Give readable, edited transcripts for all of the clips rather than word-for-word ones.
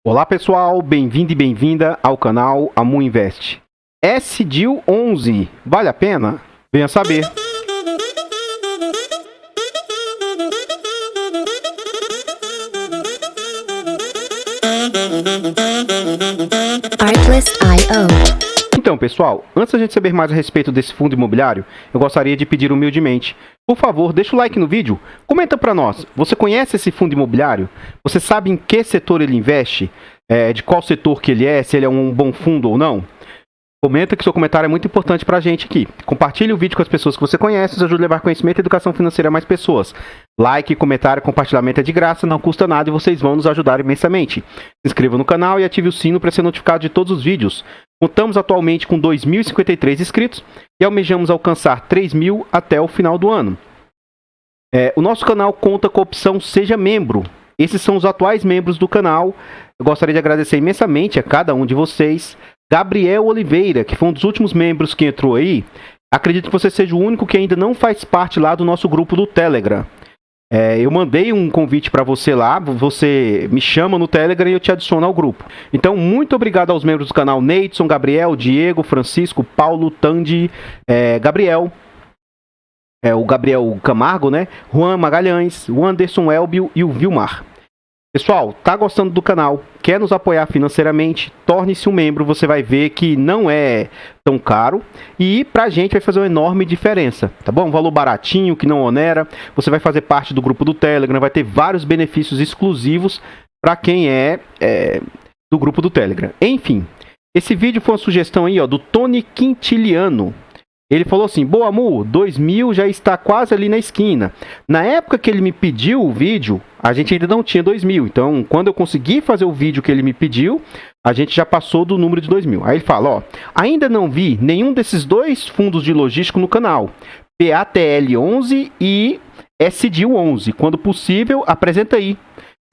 Olá pessoal, bem-vindo e bem-vinda ao canal Amu Invest. SDIL 11, vale a pena? Venha saber. Artlist.io. Então pessoal, antes da gente saber mais a respeito desse fundo imobiliário, eu gostaria de pedir humildemente, por favor, deixa o like no vídeo, comenta para nós, você conhece esse fundo imobiliário? Você sabe em que setor ele investe? De qual setor que ele é, se ele é um bom fundo ou não? Comenta que seu comentário é muito importante pra gente aqui. Compartilhe o vídeo com as pessoas que você conhece, nos ajude a levar conhecimento e educação financeira a mais pessoas. Like, comentário, compartilhamento é de graça, não custa nada e vocês vão nos ajudar imensamente. Se inscreva no canal e ative o sino para ser notificado de todos os vídeos. Contamos atualmente com 2.053 inscritos e almejamos alcançar 3.000 até o final do ano. O nosso canal conta com a opção Seja Membro. Esses são os atuais membros do canal. Eu gostaria de agradecer imensamente a cada um de vocês. Gabriel Oliveira, que foi um dos últimos membros que entrou aí. Acredito que você seja o único que ainda não faz parte lá do nosso grupo do Telegram. Eu mandei um convite para você lá, você me chama no Telegram e eu te adiciono ao grupo. Então, muito obrigado aos membros do canal Neidson, Gabriel, Diego, Francisco, Paulo, Tandy, Gabriel, o Gabriel Camargo, né? Juan Magalhães, o Anderson Elbio e o Vilmar. Pessoal, tá gostando do canal? Quer nos apoiar financeiramente? Torne-se um membro, você vai ver que não é tão caro e pra gente vai fazer uma enorme diferença, tá bom? Um valor baratinho, que não onera, você vai fazer parte do grupo do Telegram, vai ter vários benefícios exclusivos para quem é do grupo do Telegram. Enfim, esse vídeo foi uma sugestão aí, ó, do Tony Quintiliano. Ele falou assim: boa Amu, 2.000 já está quase ali na esquina. Na época que ele me pediu o vídeo, a gente ainda não tinha 2.000. Então, quando eu consegui fazer o vídeo que ele me pediu, a gente já passou do número de 2.000. Aí ele fala, ó, ainda não vi nenhum desses dois fundos de logístico no canal. PATL 11 e SDIL 11. Quando possível, apresenta aí.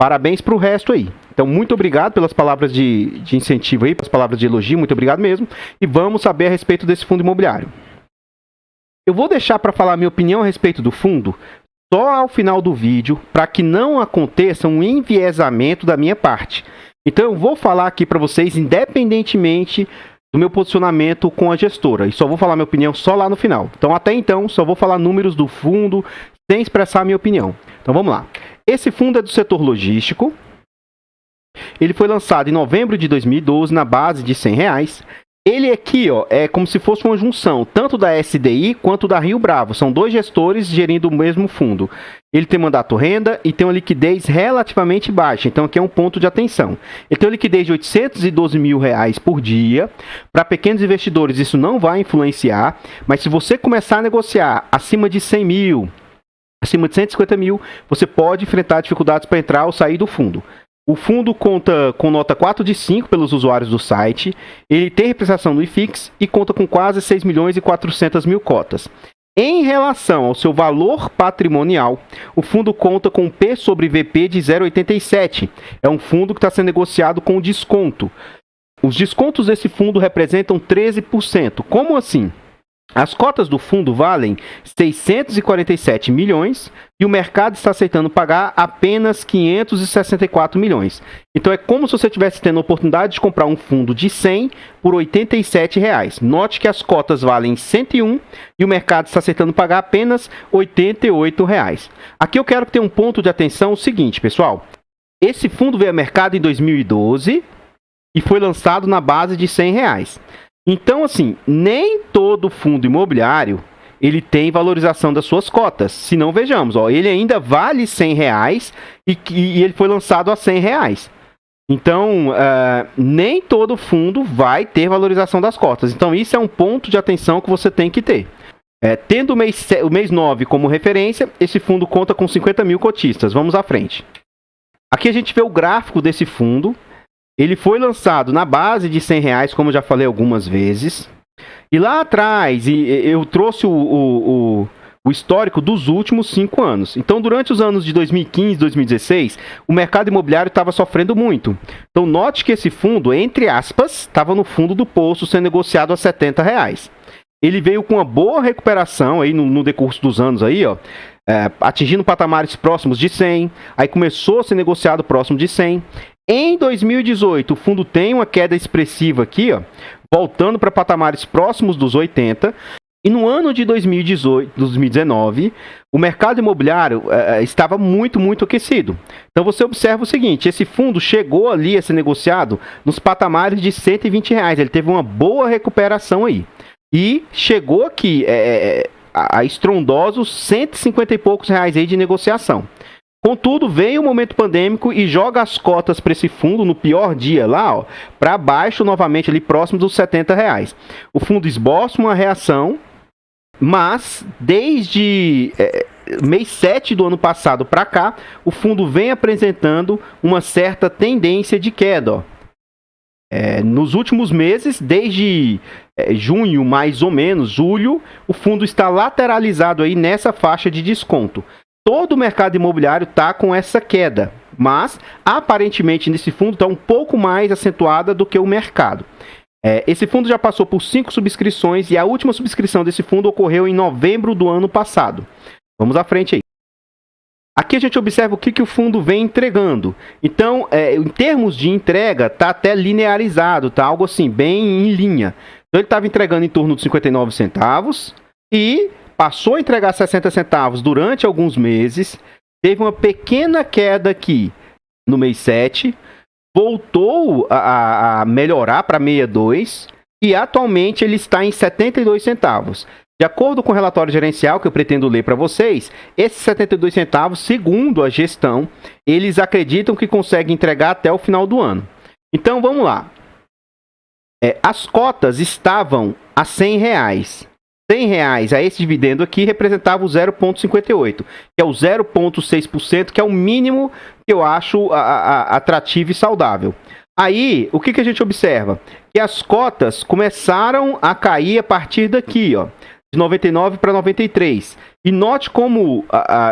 Parabéns para o resto aí. Então, muito obrigado pelas palavras de incentivo aí, pelas palavras de elogio, muito obrigado mesmo. E vamos saber a respeito desse fundo imobiliário. Eu vou deixar para falar minha opinião a respeito do fundo só ao final do vídeo, para que não aconteça um enviesamento da minha parte. Então eu vou falar aqui para vocês independentemente do meu posicionamento com a gestora. E só vou falar minha opinião só lá no final. Então até então só vou falar números do fundo sem expressar a minha opinião. Então vamos lá. Esse fundo é do setor logístico. Ele foi lançado em novembro de 2012 na base de R$100. Ele aqui, ó, é como se fosse uma junção, tanto da SDI quanto da Rio Bravo. São dois gestores gerindo o mesmo fundo. Ele tem mandato renda e tem uma liquidez relativamente baixa. Então, aqui é um ponto de atenção. Ele tem uma liquidez de R$812 mil por dia. Para pequenos investidores, isso não vai influenciar. Mas se você começar a negociar acima de 100 mil, acima de 150 mil, você pode enfrentar dificuldades para entrar ou sair do fundo. O fundo conta com nota 4 de 5 pelos usuários do site, ele tem representação no IFIX e conta com quase 6 milhões e 400 mil cotas. Em relação ao seu valor patrimonial, o fundo conta com um P sobre VP de 0,87. É um fundo que está sendo negociado com desconto. Os descontos desse fundo representam 13%. Como assim? As cotas do fundo valem 647 milhões e o mercado está aceitando pagar apenas 564 milhões. Então é como se você estivesse tendo a oportunidade de comprar um fundo de 100 por R$87. Note que as cotas valem 101 e o mercado está aceitando pagar apenas R$88. Aqui eu quero que tenha um ponto de atenção o seguinte, pessoal. Esse fundo veio ao mercado em 2012 e foi lançado na base de R$100. Então, assim, nem todo fundo imobiliário ele tem valorização das suas cotas. Se não, vejamos, ó, ele ainda vale R$100 e ele foi lançado a R$100. Então, nem todo fundo vai ter valorização das cotas. Então, isso é um ponto de atenção que você tem que ter. Tendo o mês 9 como referência, esse fundo conta com 50 mil cotistas. Vamos à frente. Aqui a gente vê o gráfico desse fundo. Ele foi lançado na base de R$100, como eu já falei algumas vezes. E lá atrás, eu trouxe o histórico dos últimos 5 anos. Então, durante os anos de 2015 e 2016, o mercado imobiliário estava sofrendo muito. Então, note que esse fundo, entre aspas, estava no fundo do poço sendo negociado a R$70. Ele veio com uma boa recuperação aí no decurso dos anos aí, ó. Atingindo patamares próximos de 100, aí começou a ser negociado próximo de 100. Em 2018, o fundo tem uma queda expressiva aqui, ó, voltando para patamares próximos dos 80. E no ano de 2019, o mercado imobiliário estava muito aquecido. Então você observa o seguinte, esse fundo chegou ali a ser negociado nos patamares de R$ 120. Ele teve uma boa recuperação aí. E chegou aqui a estrondosos 150 e poucos reais aí de negociação. Contudo, vem o momento pandêmico e joga as cotas para esse fundo no pior dia lá, para baixo novamente ali próximo dos R$ 70. O fundo esboça uma reação, mas desde mês 7 do ano passado para cá, o fundo vem apresentando uma certa tendência de queda. Nos últimos meses, desde junho mais ou menos, julho, o fundo está lateralizado aí nessa faixa de desconto. Todo o mercado imobiliário está com essa queda, mas aparentemente nesse fundo está um pouco mais acentuada do que o mercado. Esse fundo já passou por 5 subscrições e a última subscrição desse fundo ocorreu em novembro do ano passado. Vamos à frente aí. Aqui a gente observa o que o fundo vem entregando. Então, em termos de entrega, está até linearizado, tá algo assim, bem em linha. Então ele estava entregando em torno de 59 centavos e passou a entregar 60 centavos durante alguns meses, teve uma pequena queda aqui no mês 7, voltou a melhorar para 62 e atualmente ele está em 72 centavos. De acordo com o relatório gerencial que eu pretendo ler para vocês, esses 72 centavos, segundo a gestão, eles acreditam que conseguem entregar até o final do ano. Então vamos lá. As cotas estavam a R$100. R$100 a esse dividendo aqui representava o 0,58, que é o 0,6%, que é o mínimo que eu acho atrativo e saudável. Aí, o que a gente observa? Que as cotas começaram a cair a partir daqui, ó, de 99 para 93. E note como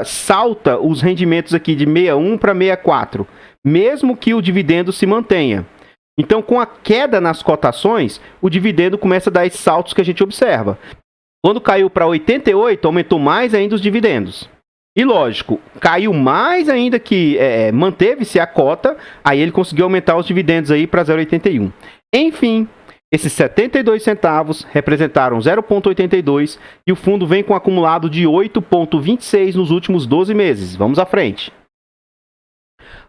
salta os rendimentos aqui de 61 para 64, mesmo que o dividendo se mantenha. Então, com a queda nas cotações, o dividendo começa a dar esses saltos que a gente observa. Quando caiu para 88, aumentou mais ainda os dividendos. E lógico, caiu mais ainda que manteve-se a cota, aí ele conseguiu aumentar os dividendos aí para 0,81. Enfim, esses 72 centavos representaram 0,82 e o fundo vem com um acumulado de 8,26 nos últimos 12 meses. Vamos à frente.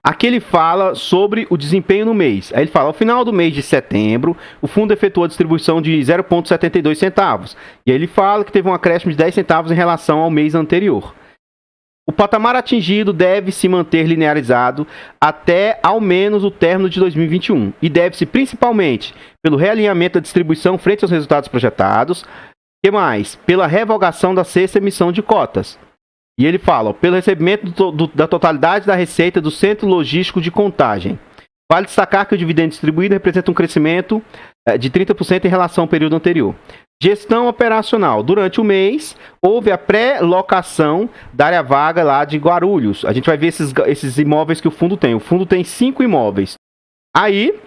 Aqui ele fala sobre o desempenho no mês. Aí ele fala, ao final do mês de setembro, o fundo efetuou a distribuição de 0,72 centavos. E aí ele fala que teve um acréscimo de 10 centavos em relação ao mês anterior. O patamar atingido deve se manter linearizado até ao menos o término de 2021 e deve-se principalmente pelo realinhamento da distribuição frente aos resultados projetados, que mais? Pela revogação da sexta emissão de cotas. E ele fala, pelo recebimento da totalidade da receita do Centro Logístico de Contagem. Vale destacar que o dividendo distribuído representa um crescimento de 30% em relação ao período anterior. Gestão operacional. Durante o mês, houve a pré-locação da área vaga lá de Guarulhos. A gente vai ver esses imóveis que o fundo tem. O fundo tem 5 imóveis. Aí,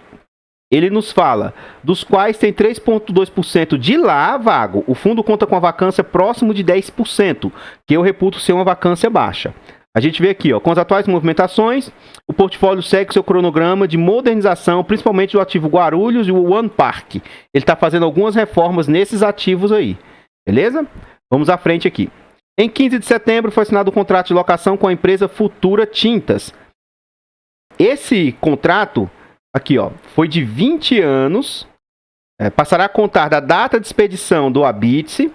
ele nos fala, dos quais tem 3,2% de lá vago. O fundo conta com a vacância próximo de 10%, que eu reputo ser uma vacância baixa. A gente vê aqui, ó, com as atuais movimentações, o portfólio segue seu cronograma de modernização, principalmente do ativo Guarulhos e o One Park. Ele está fazendo algumas reformas nesses ativos aí, beleza? Vamos à frente aqui. Em 15 de setembro foi assinado um contrato de locação com a empresa Futura Tintas. Esse contrato, aqui, ó, foi de 20 anos, passará a contar da data de expedição do habite-se.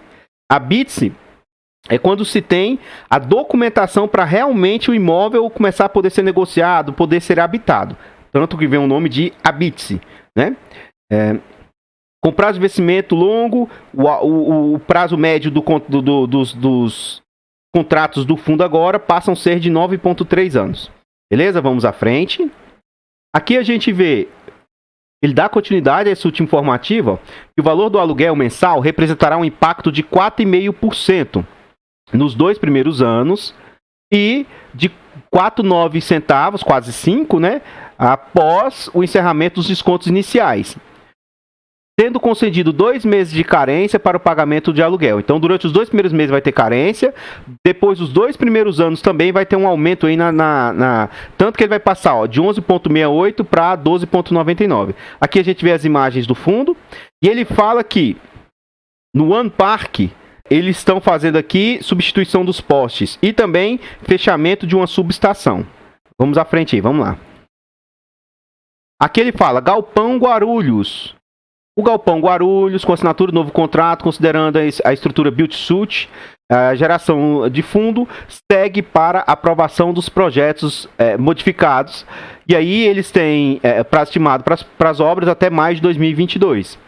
Habite-se é quando se tem a documentação para realmente o imóvel começar a poder ser negociado, poder ser habitado. Tanto que vem o nome de habite-se, né? Com prazo de vencimento longo, o prazo médio dos contratos do fundo agora passam a ser de 9,3 anos. Beleza? Vamos à frente. Aqui a gente vê, ele dá continuidade a essa última informativa, que o valor do aluguel mensal representará um impacto de 4,5% nos 2 primeiros anos e de 4,9 centavos, quase 5, né, após o encerramento dos descontos iniciais. sendo concedido 2 meses de carência para o pagamento de aluguel. Então, durante os 2 primeiros meses vai ter carência, depois dos 2 primeiros anos também vai ter um aumento aí tanto que ele vai passar, ó, de 11,68 para 12,99. Aqui a gente vê as imagens do fundo, e ele fala que no One Park eles estão fazendo aqui substituição dos postes e também fechamento de uma subestação. Vamos à frente aí, vamos lá. Aqui ele fala, Galpão Guarulhos. O Galpão Guarulhos, com assinatura do novo contrato, considerando a estrutura build-to-suit, a geração de fundo, segue para aprovação dos projetos modificados. E aí eles têm prazo estimado para as obras até maio de 2022.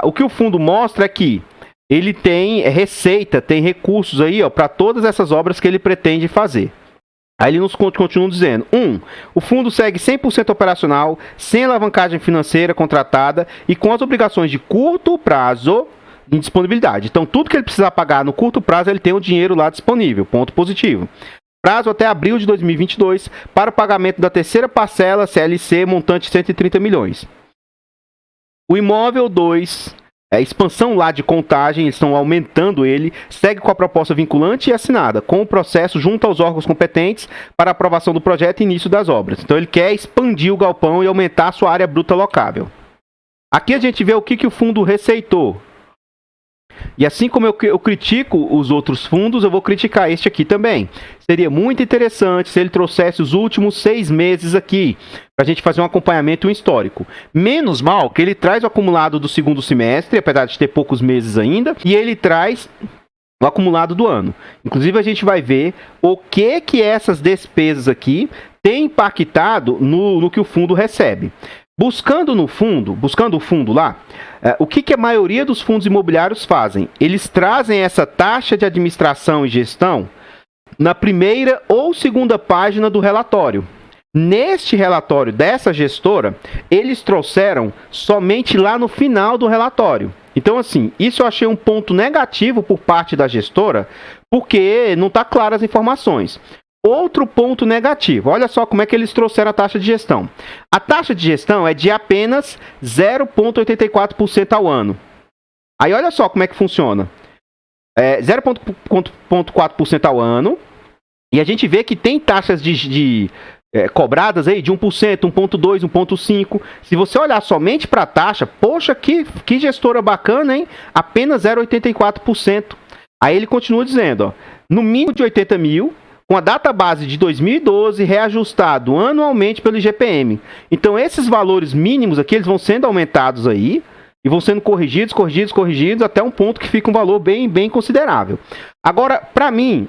O que o fundo mostra é que ele tem receita, tem recursos aí para todas essas obras que ele pretende fazer. Aí ele nos continua dizendo, o fundo segue 100% operacional, sem alavancagem financeira contratada e com as obrigações de curto prazo em disponibilidade. Então, tudo que ele precisar pagar no curto prazo, ele tem o dinheiro lá disponível, ponto positivo. Prazo até abril de 2022 para o pagamento da terceira parcela CLC, montante 130 milhões. O imóvel 2... expansão lá de Contagem, eles estão aumentando ele, segue com a proposta vinculante e assinada, com o processo junto aos órgãos competentes para aprovação do projeto e início das obras. Então ele quer expandir o galpão e aumentar a sua área bruta locável. Aqui a gente vê o que o fundo receitou. E assim como eu critico os outros fundos, eu vou criticar este aqui também. Seria muito interessante se ele trouxesse os últimos 6 meses aqui, para a gente fazer um acompanhamento histórico. Menos mal que ele traz o acumulado do segundo semestre, apesar de ter poucos meses ainda, e ele traz o acumulado do ano. Inclusive a gente vai ver o que essas despesas aqui têm impactado no que o fundo recebe. Buscando o fundo lá, o que a maioria dos fundos imobiliários fazem? Eles trazem essa taxa de administração e gestão na primeira ou segunda página do relatório. Neste relatório dessa gestora, eles trouxeram somente lá no final do relatório. Então, assim, isso eu achei um ponto negativo por parte da gestora, porque não está claro as informações. Outro ponto negativo, olha só como é que eles trouxeram a taxa de gestão. A taxa de gestão é de apenas 0,84% ao ano. Aí olha só como é que funciona. 0,4% ao ano. E a gente vê que tem taxas cobradas aí de 1%, 1,2%, 1,5%. Se você olhar somente para a taxa, poxa, que gestora bacana, hein? Apenas 0,84%. Aí ele continua dizendo, ó, no mínimo de 80 mil, com a data base de 2012 reajustado anualmente pelo IGPM. Então esses valores mínimos aqui, eles vão sendo aumentados aí e vão sendo corrigidos até um ponto que fica um valor bem considerável. Agora, para mim,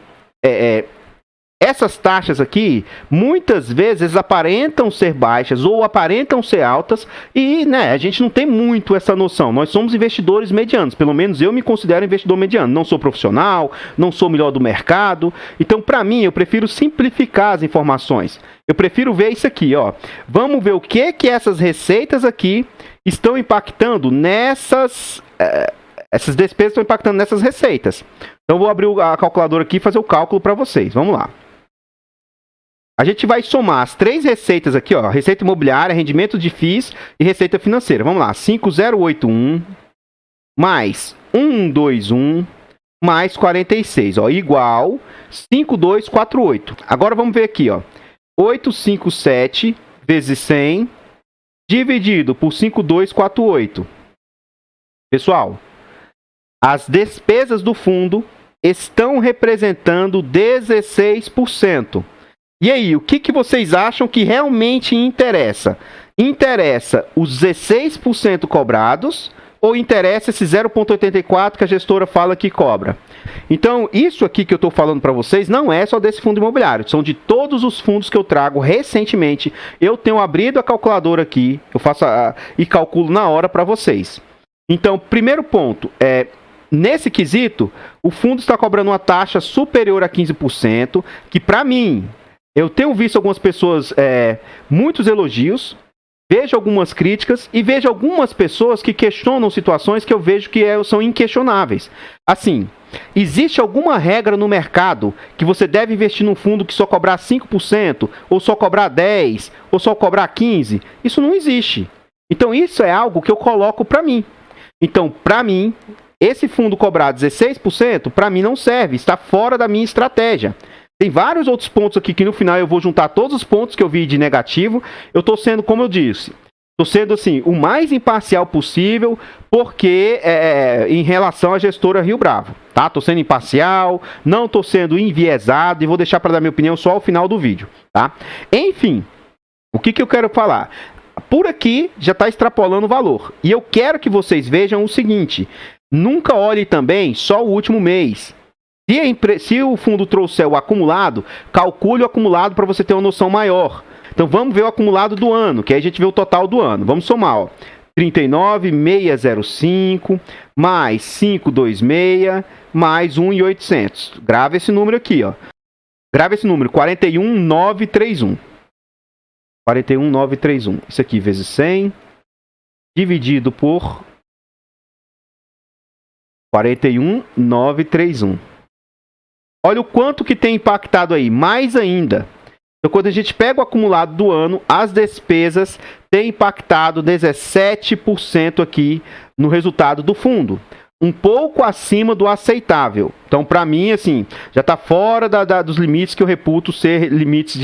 essas taxas aqui, muitas vezes aparentam ser baixas ou aparentam ser altas e, a gente não tem muito essa noção. Nós somos investidores medianos, pelo menos eu me considero investidor mediano. Não sou profissional, não sou o melhor do mercado. Então, para mim, eu prefiro simplificar as informações. Eu prefiro ver isso aqui, ó. Vamos ver o que essas receitas aqui estão impactando nessas... essas despesas estão impactando nessas receitas. Então, eu vou abrir a calculadora aqui e fazer o cálculo para vocês. Vamos lá. A gente vai somar as 3 receitas aqui, ó, receita imobiliária, rendimento de FIIs e receita financeira. Vamos lá, 5.081 mais 121 mais 46, ó, igual 5.248. Agora vamos ver aqui, ó, 857 vezes 100 dividido por 5.248. Pessoal, as despesas do fundo estão representando 16%. E aí, o que vocês acham que realmente interessa? Interessa os 16% cobrados ou interessa esse 0,84% que a gestora fala que cobra? Então, isso aqui que eu estou falando para vocês não é só desse fundo imobiliário, são de todos os fundos que eu trago recentemente. Eu tenho abrido a calculadora aqui, eu faço e calculo na hora para vocês. Então, primeiro ponto, nesse quesito, o fundo está cobrando uma taxa superior a 15%, que para mim... Eu tenho visto algumas pessoas, muitos elogios, vejo algumas críticas e vejo algumas pessoas que questionam situações que eu vejo que são inquestionáveis. Assim, existe alguma regra no mercado que você deve investir num fundo que só cobrar 5%, ou só cobrar 10%, ou só cobrar 15%? Isso não existe. Então isso é algo que eu coloco para mim. Então, para mim, esse fundo cobrar 16%, para mim não serve, está fora da minha estratégia. Tem vários outros pontos aqui que no final eu vou juntar todos os pontos que eu vi de negativo. Eu estou sendo, como eu disse, estou sendo assim, o mais imparcial possível, porque em relação à gestora Rio Bravo, tá? Estou sendo imparcial, não estou sendo enviesado e vou deixar para dar minha opinião só ao final do vídeo, tá? Enfim, o que eu quero falar? Por aqui já está extrapolando o valor. E eu quero que vocês vejam o seguinte, nunca olhe também só o último mês. Se o fundo trouxer o acumulado, calcule o acumulado para você ter uma noção maior. Então vamos ver o acumulado do ano, que aí a gente vê o total do ano. Vamos somar, ó. 39.605 mais 526 mais 1.800. Grava esse número aqui, ó. Grava esse número, 41.931. 41.931. Isso aqui vezes 100 dividido por 41.931. Olha o quanto que tem impactado aí, mais ainda. Então, quando a gente pega o acumulado do ano, as despesas têm impactado 17% aqui no resultado do fundo. Um pouco acima do aceitável. Então, para mim, assim, já está fora dos limites que eu reputo ser limites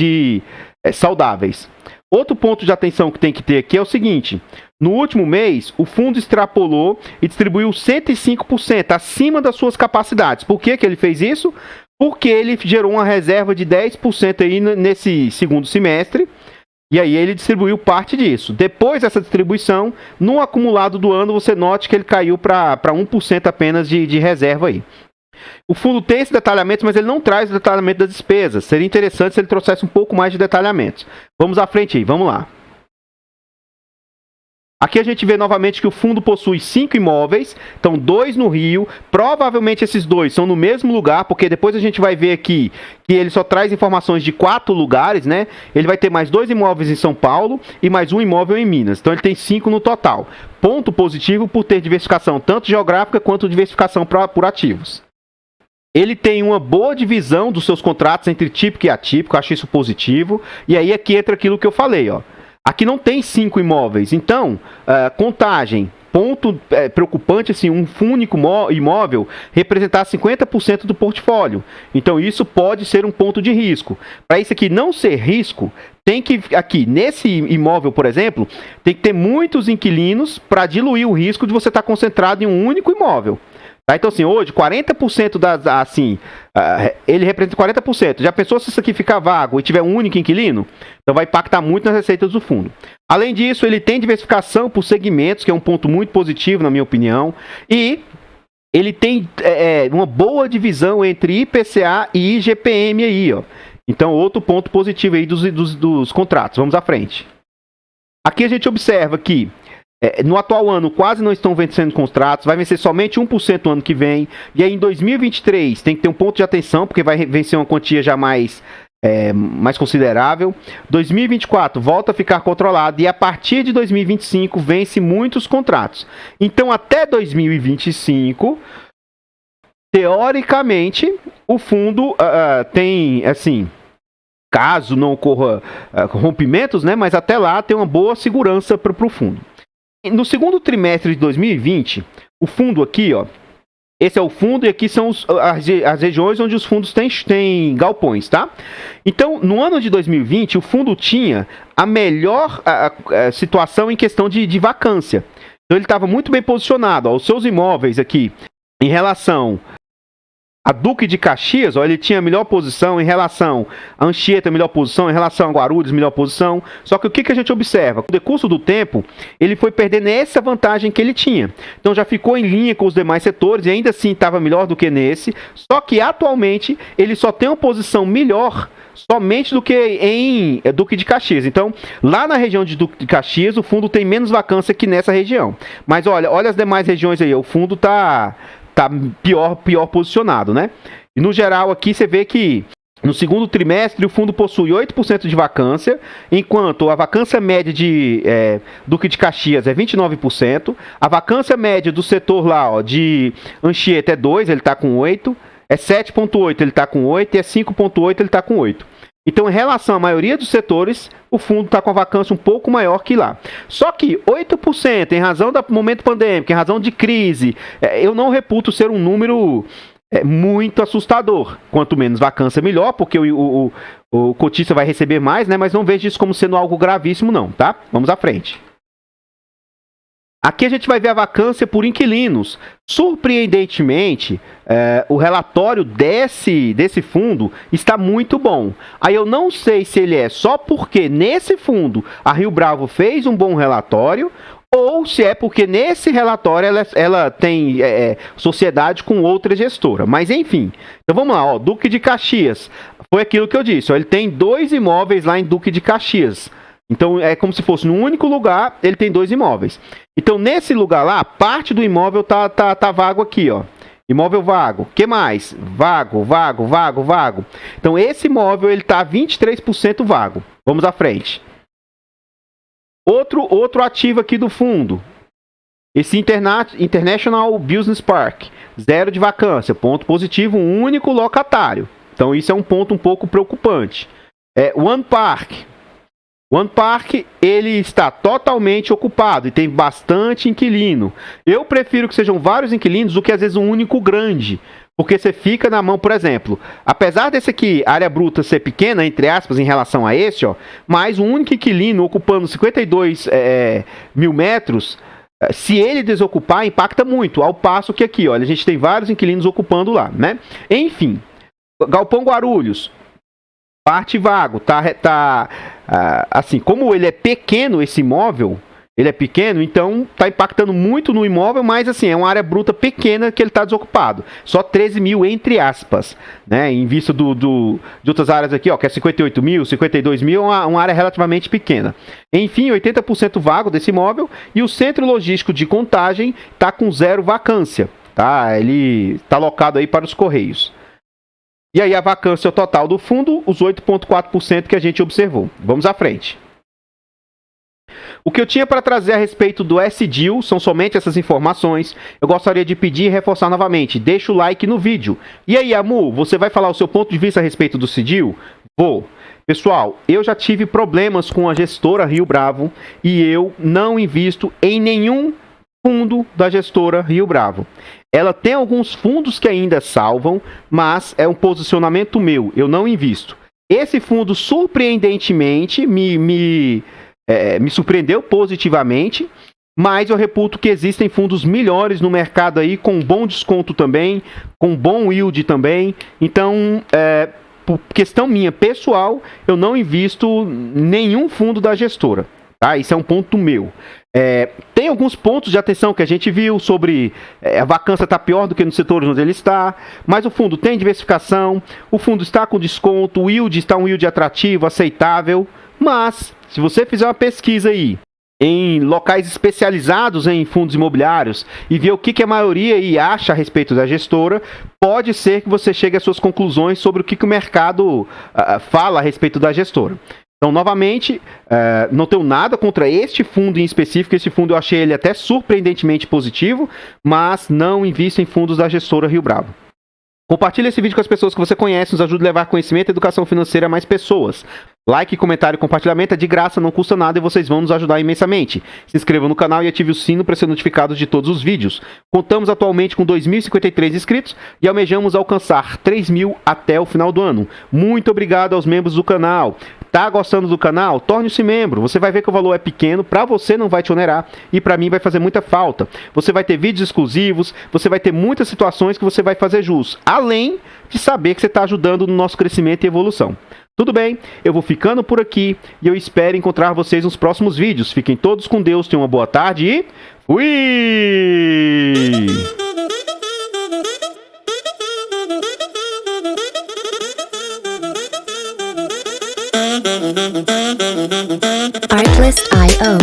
saudáveis. Outro ponto de atenção que tem que ter aqui é o seguinte. No último mês, o fundo extrapolou e distribuiu 105% acima das suas capacidades. Por que ele fez isso? Porque ele gerou uma reserva de 10% aí nesse segundo semestre, e aí ele distribuiu parte disso. Depois dessa distribuição, no acumulado do ano, você note que ele caiu para 1% apenas de reserva aí. O fundo tem esse detalhamento, mas ele não traz o detalhamento das despesas. Seria interessante se ele trouxesse um pouco mais de detalhamentos. Vamos à frente aí, vamos lá. Aqui a gente vê novamente que o fundo possui 5 imóveis, então 2 no Rio, provavelmente esses 2 são no mesmo lugar, porque depois a gente vai ver aqui que ele só traz informações de 4 lugares, né? Ele vai ter mais 2 imóveis em São Paulo e mais 1 imóvel em Minas, então ele tem 5 no total. Ponto positivo por ter diversificação tanto geográfica quanto diversificação por ativos. Ele tem uma boa divisão dos seus contratos entre típico e atípico, eu acho isso positivo, e aí aqui entra aquilo que eu falei, ó. Aqui não tem 5 imóveis, então, contagem, ponto preocupante, assim, um único imóvel representar 50% do portfólio. Então, isso pode ser um ponto de risco. Para isso aqui não ser risco, tem que, aqui, nesse imóvel, por exemplo, tem que ter muitos inquilinos para diluir o risco de você estar concentrado em um único imóvel. Tá? Então, assim, hoje, 40% ele representa 40%. Já pensou se isso aqui ficar vago e tiver um único inquilino? Então, vai impactar muito nas receitas do fundo. Além disso, ele tem diversificação por segmentos, que é um ponto muito positivo, na minha opinião. E ele tem uma boa divisão entre IPCA e IGPM aí, ó. Então, outro ponto positivo aí dos contratos. Vamos à frente. Aqui a gente observa que no atual ano quase não estão vencendo contratos, vai vencer somente 1% no ano que vem, e aí em 2023 tem que ter um ponto de atenção, porque vai vencer uma quantia já mais considerável. 2024 volta a ficar controlado, e a partir de 2025 vence muitos contratos. Então até 2025, teoricamente, o fundo tem, assim, caso não ocorra rompimentos, né, mas até lá tem uma boa segurança para o fundo. No segundo trimestre de 2020, o fundo aqui, ó, esse é o fundo e aqui são as regiões onde os fundos têm galpões, tá? Então, no ano de 2020, o fundo tinha a melhor situação em questão de vacância. Então, ele estava muito bem posicionado. Ó, os seus imóveis aqui, em relação a Duque de Caxias, ó, ele tinha a melhor posição em relação a Anchieta, melhor posição, em relação a Guarulhos, melhor posição. Só que o que a gente observa? Com o decurso do tempo, ele foi perdendo essa vantagem que ele tinha. Então já ficou em linha com os demais setores e ainda assim estava melhor do que nesse. Só que atualmente ele só tem uma posição melhor somente do que em Duque de Caxias. Então, lá na região de Duque de Caxias, o fundo tem menos vacância que nessa região. Mas olha as demais regiões aí, o fundo tá pior posicionado, né? E no geral aqui você vê que no segundo trimestre o fundo possui 8% de vacância, enquanto a vacância média de Duque de Caxias é 29%, a vacância média do setor lá, ó, de Anchieta é 2%, ele está com 8%, é 7,8%, ele está com 8%, e é 5,8%, ele está com 8%. Então, em relação à maioria dos setores, o fundo está com a vacância um pouco maior que lá. Só que 8%, em razão do momento pandêmico, em razão de crise, eu não reputo ser um número muito assustador. Quanto menos vacância, melhor, porque o cotista vai receber mais, né? Mas não vejo isso como sendo algo gravíssimo, não, tá? Vamos à frente. Aqui a gente vai ver a vacância por inquilinos. Surpreendentemente, o relatório desse fundo está muito bom. Aí eu não sei se ele é só porque nesse fundo a Rio Bravo fez um bom relatório, ou se é porque nesse relatório ela tem sociedade com outra gestora. Mas enfim, então vamos lá, ó, Duque de Caxias. Foi aquilo que eu disse, ó, ele tem 2 imóveis lá em Duque de Caxias. Então é como se fosse num único lugar, ele tem 2 imóveis. Então nesse lugar lá, parte do imóvel tá vago aqui, ó. Imóvel vago. Que mais? Vago. Então esse imóvel ele tá 23% vago. Vamos à frente. Outro ativo aqui do fundo. Esse International Business Park, 0 de vacância, ponto positivo, um único locatário. Então isso é um ponto um pouco preocupante. One Park, ele está totalmente ocupado e tem bastante inquilino. Eu prefiro que sejam vários inquilinos do que às vezes um único grande. Porque você fica na mão, por exemplo, apesar desse aqui, área bruta ser pequena, entre aspas, em relação a esse, ó, mas um único inquilino ocupando 52 mil metros, se ele desocupar, impacta muito. Ao passo que aqui, olha, a gente tem vários inquilinos ocupando lá, né? Enfim, Galpão Guarulhos. Parte vago, assim, como ele é pequeno, esse imóvel, ele é pequeno, então tá impactando muito no imóvel, mas assim, é uma área bruta pequena que ele tá desocupado. Só 13 mil, entre aspas, né? Em vista de outras áreas aqui, ó, que é 58 mil, 52 mil, uma área relativamente pequena. Enfim, 80% vago desse imóvel, e o centro logístico de Contagem tá com 0 vacância, tá? Ele tá locado aí para os Correios. E aí a vacância total do fundo, os 8,4% que a gente observou. Vamos à frente. O que eu tinha para trazer a respeito do SDIL são somente essas informações. Eu gostaria de pedir e reforçar novamente. Deixa o like no vídeo. E aí, Amu, você vai falar o seu ponto de vista a respeito do SDIL? Vou. Pessoal, eu já tive problemas com a gestora Rio Bravo e eu não invisto em nenhum fundo da gestora Rio Bravo. Ela tem alguns fundos que ainda salvam, mas é um posicionamento meu, eu não invisto. Esse fundo, surpreendentemente, me surpreendeu positivamente, mas eu reputo que existem fundos melhores no mercado aí, com bom desconto também, com bom yield também. Então, por questão minha pessoal, eu não invisto nenhum fundo da gestora. Tá? Isso é um ponto meu. Tem alguns pontos de atenção que a gente viu sobre a vacância está pior do que nos setores onde ele está, mas o fundo tem diversificação, o fundo está com desconto, o yield está um yield atrativo, aceitável, mas se você fizer uma pesquisa aí em locais especializados em fundos imobiliários e ver o que a maioria aí acha a respeito da gestora, pode ser que você chegue às suas conclusões sobre o que o mercado fala a respeito da gestora. Então, novamente, não tenho nada contra este fundo em específico. Esse fundo eu achei ele até surpreendentemente positivo, mas não invisto em fundos da gestora Rio Bravo. Compartilhe esse vídeo com as pessoas que você conhece, nos ajude a levar conhecimento e educação financeira a mais pessoas. Like, comentário e compartilhamento é de graça, não custa nada e vocês vão nos ajudar imensamente. Se inscreva no canal e ative o sino para ser notificado de todos os vídeos. Contamos atualmente com 2.053 inscritos e almejamos alcançar 3.000 até o final do ano. Muito obrigado aos membros do canal. Tá gostando do canal? Torne-se membro. Você vai ver que o valor é pequeno, para você não vai te onerar e para mim vai fazer muita falta. Você vai ter vídeos exclusivos, você vai ter muitas situações que você vai fazer jus, além de saber que você está ajudando no nosso crescimento e evolução. Tudo bem? Eu vou ficando por aqui e eu espero encontrar vocês nos próximos vídeos. Fiquem todos com Deus, tenham uma boa tarde e fui! Artlist.io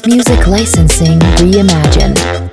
Music licensing reimagined.